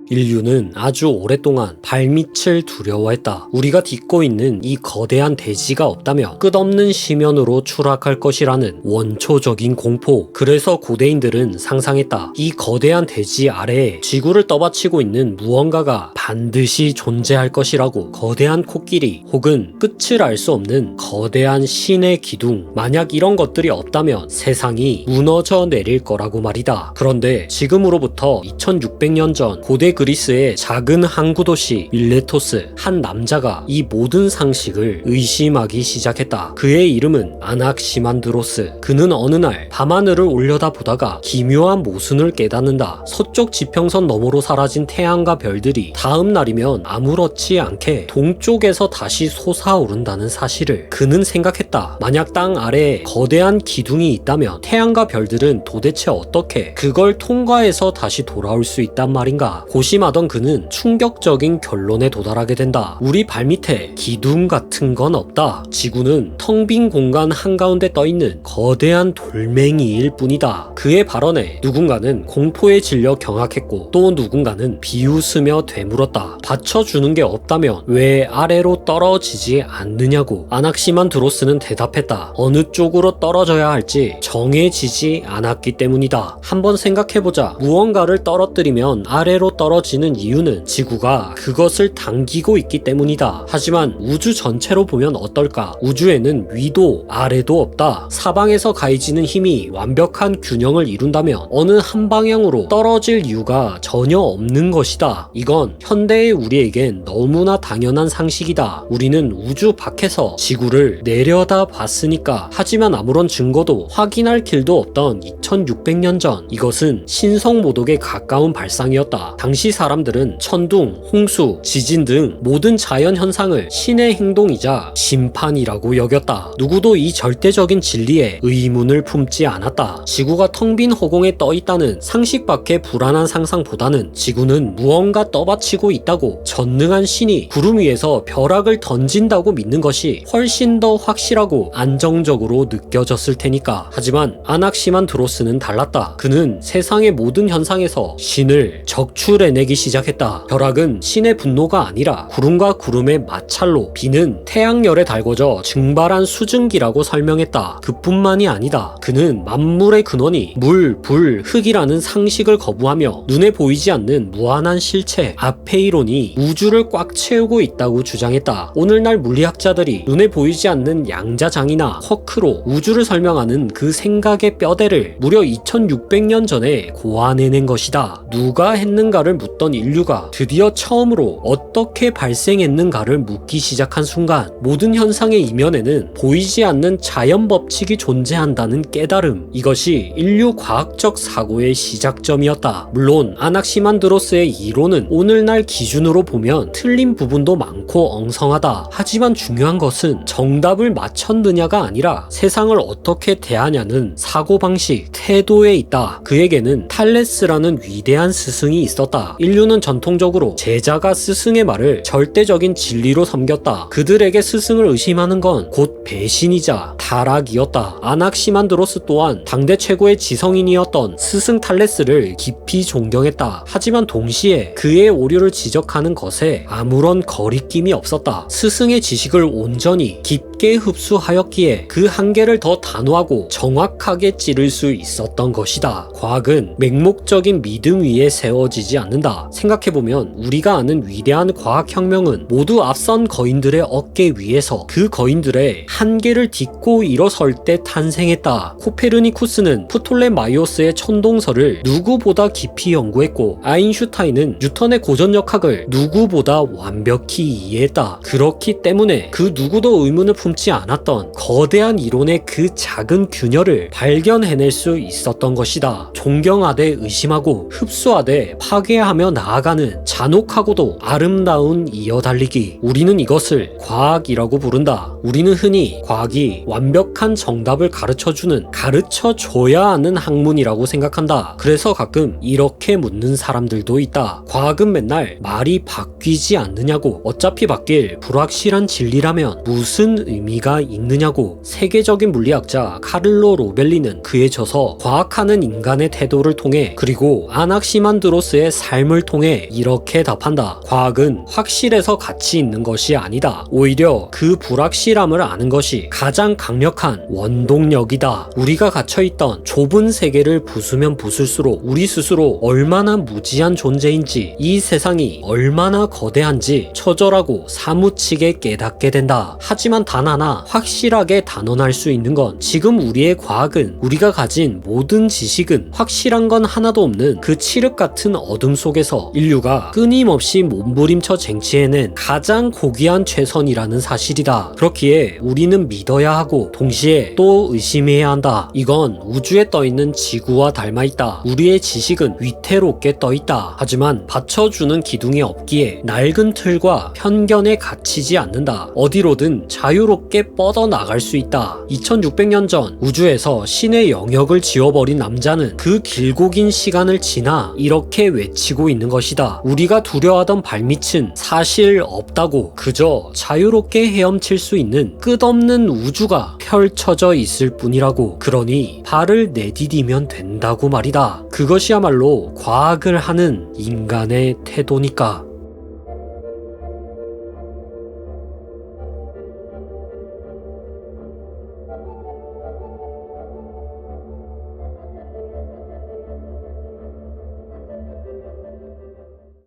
인류는 아주 오랫동안 발밑을 두려워했다. 우리가 딛고 있는 이 거대한 대지가 없다면 끝없는 심연으로 추락할 것이라는 원초적인 공포. 그래서 고대인들은 상상했다. 이 거대한 대지 아래에 지구를 떠받치고 있는 무언가가 반드시 존재할 것이라고. 거대한 코끼리 혹은 끝을 알 수 없는 거대한 신의 기둥. 만약 이런 것들이 없다면 세상이 무너져 내릴 거라고 말이다. 그런데 지금으로부터 2600년 전 고대 그리스의 작은 항구 도시 밀레토스, 한 남자가 이 모든 상식을 의심하기 시작했다. 그의 이름은 아낙시만드로스. 그는 어느 날 밤하늘을 올려다보다가 기묘한 모순을 깨닫는다. 서쪽 지평선 너머로 사라진 태양과 별들이 다음 날이면 아무렇지 않게 동쪽에서 다시 솟아오른다는 사실을. 그는 생각했다. 만약 땅 아래에 거대한 기둥이 있다면 태양과 별들은 도대체 어떻게 그걸 통과해서 다시 돌아올 수 있단 말인가. 고심하던 그는 충격적인 결론에 도달하게 된다. 우리 발밑에 기둥 같은 건 없다. 지구는 텅 빈 공간 한가운데 떠있는 거대한 돌멩이일 뿐이다. 그의 발언에 누군가는 공포에 질려 경악했고 또 누군가는 비웃으며 되물었다. 받쳐주는 게 없다면 왜 아래로 떨어지지 않느냐고. 아낙시만드로스는 대답했다. 어느 쪽으로 떨어져야 할지 정해지지 않았기 때문이다. 한번 생각해보자. 무언가를 떨어뜨리면 아래로 떨어지는 이유는 지구가 그것을 당기고 있기 때문이다. 하지만 우주 전체로 보면 어떨까? 우주에는 위도 아래도 없다. 사방에서 가해지는 힘이 완벽한 균형을 이룬다면 어느 한 방향으로 떨어질 이유가 전혀 없는 것이다. 이건 현대의 우리에겐 너무나 당연한 상식이다. 우리는 우주 밖에서 지구를 내려다 봤으니까. 하지만 아무런 증거도 확인할 길도 없던 2600년 전, 이것은 신성모독에 가까운 발상이었다. 당시 사람들은 천둥, 홍수, 지진 등 모든 자연 현상을 신의 행동이자 심판이라고 여겼다. 누구도 이 절대적인 진리에 의문을 품지 않았다. 지구가 텅 빈 허공에 떠 있다는 상식 밖의 불안한 상상보다는 지구는 무언가 떠받치고 있다고, 전능한 신이 구름 위에서 벼락을 던진다고 믿는 것이 훨씬 더 확실하고 안정적으로 느껴졌을 테니까. 하지만 아낙시만드로스는 달랐다. 그는 세상의 모든 현상에서 신을 적출해내기 시작했다. 벼락은 신의 분노가 아니라 구름과 구름의 마찰로, 비는 태양열에 달궈져 증발한 수증기라고 설명했다. 그뿐만이 아니다. 그는 만물의 근원이 물, 불, 흙이라는 상식을 거부하며 눈에 보이지 않는 무한한 실체, 아페이론이 우주를 꽉 채우고 있다고 주장했다. 오늘날 물리학자들이 눈에 보이지 않는 양자장이나 쿼크로 우주를 설명하는 그 생각의 뼈대를 무려 2600년 전에 고안해낸 것이다. 누가 했는가를 묻던 인류가 드디어 처음으로 어떻게 발생했는가를 묻기 시작한 순간 모든 현상의 이면에는 보이지 않는 자연 법칙이 존재한다는 깨달음, 이것이 인류 과학적 사고의 시작점이었다. 물론 아낙시만드로스의 이론은 오늘날 기준으로 보면 틀린 부분도 많고 엉성하다. 하지만 중요한 것은 정답을 맞췄느냐가 아니라 세상을 어떻게 대하냐는 사고방식, 태도에 있다. 그에게는 탈레스라는 위대한 스승이 있었다. 인류는 전통적으로 제자가 스승의 말을 절대적인 진리로 섬겼다. 그들에게 스승을 의심하는 건 곧 배신이자 타락이었다. 아낙시만드로스 또한 당대 최고의 지성인이었던 스승 탈레스를 깊이 존경했다. 하지만 동시에 그의 오류를 지적하는 것에 아무런 거리낌이 없었다. 스승의 지식을 온전히 깊게 흡수하였기에 그 한계를 더 단호하고 정확하게 찌를 수 있었던 것이다. 과학은 맹목적인 믿음 위에 세워지지 않는다. 생각해보면 우리가 아는 위대한 과학혁명은 모두 앞선 거인들의 어깨 위에서 그 거인들의 한계를 딛고 일어설 때 탄생했다. 코페르니쿠스는 프톨레마이오스의 천동설을 누구보다 깊이 연구했고 아인슈타인은 뉴턴의 고전역학을 누구보다 완벽히 이해했다. 그렇기 때문에 그 누구도 의문을 품지 않았던 거대한 이론의 그 작은 균열을 발견해낼 수 있었던 것이다. 존경하되 의심하고 흡수하되 파괴하며 나아가는 잔혹하고도 아름다운 이어달리기. 우리는 이것을 과학이라고 부른다. 우리는 흔히 과학이 완벽한 정답을 가르쳐주는, 가르쳐줘야 하는 학문이라고 생각한다. 그래서 가끔 이렇게 묻는 사람들도 있다. 과학은 맨날 말이 바뀌지 않느냐고. 어차피 바뀔 불확실한 진리라면 무슨 의미가 있느냐고. 세계적인 물리학자 카를로 로벨리는 그에 져서 과학하는 인간의 태도를 통해, 그리고 아낙시만드로스의 삶을 통해 이렇게 답한다. 과학은 확실해서 가치 있는 것이 아니다. 오히려 그 불확실함을 아는 것이 가장 강력한 원동력이다. 우리가 갇혀있던 좁은 세계를 부수면 부술수록 우리 스스로 얼마나 무지한 존재인지, 이 세상이 얼마나 거대한지 처절하고 사무치게 깨닫게 된다. 하지만 단 하나 확실하게 단언할 수 있는 건 지금 우리의 과학은, 우리가 가진 모든 지식은 확실한 건 하나도 없는 그 칠흑 같은 어둠 속에서 인류가 끊임없이 몸부림쳐 쟁취해낸 가장 고귀한 최선이라는 사실이다. 그렇기에 우리는 믿어야 하고 동시에 또 의심해야 한다. 이건 우주에 떠있는 지구와 닮아있다. 우리의 지식은 위태롭게 떠있다. 하지만 받쳐주는 기둥이 없기에 낡은 틀과 편견에 갇히지 않는다. 어디로든 자유롭게 뻗어나갈 수 있다. 2600년 전 우주에서 신의 영역을 지워버린 남자는 그 길고 긴 시간을 지나 이렇게 외치고 있는 것이다. 우리가 두려워하던 발밑은 사실 없다고, 그저 자유롭게 헤엄칠 수 있는 끝없는 우주가 펼쳐져 있을 뿐이라고. 그러니 발을 내디디면 된다고 말이다. 그것이야말로 과학을 하는 인간의 태도니까.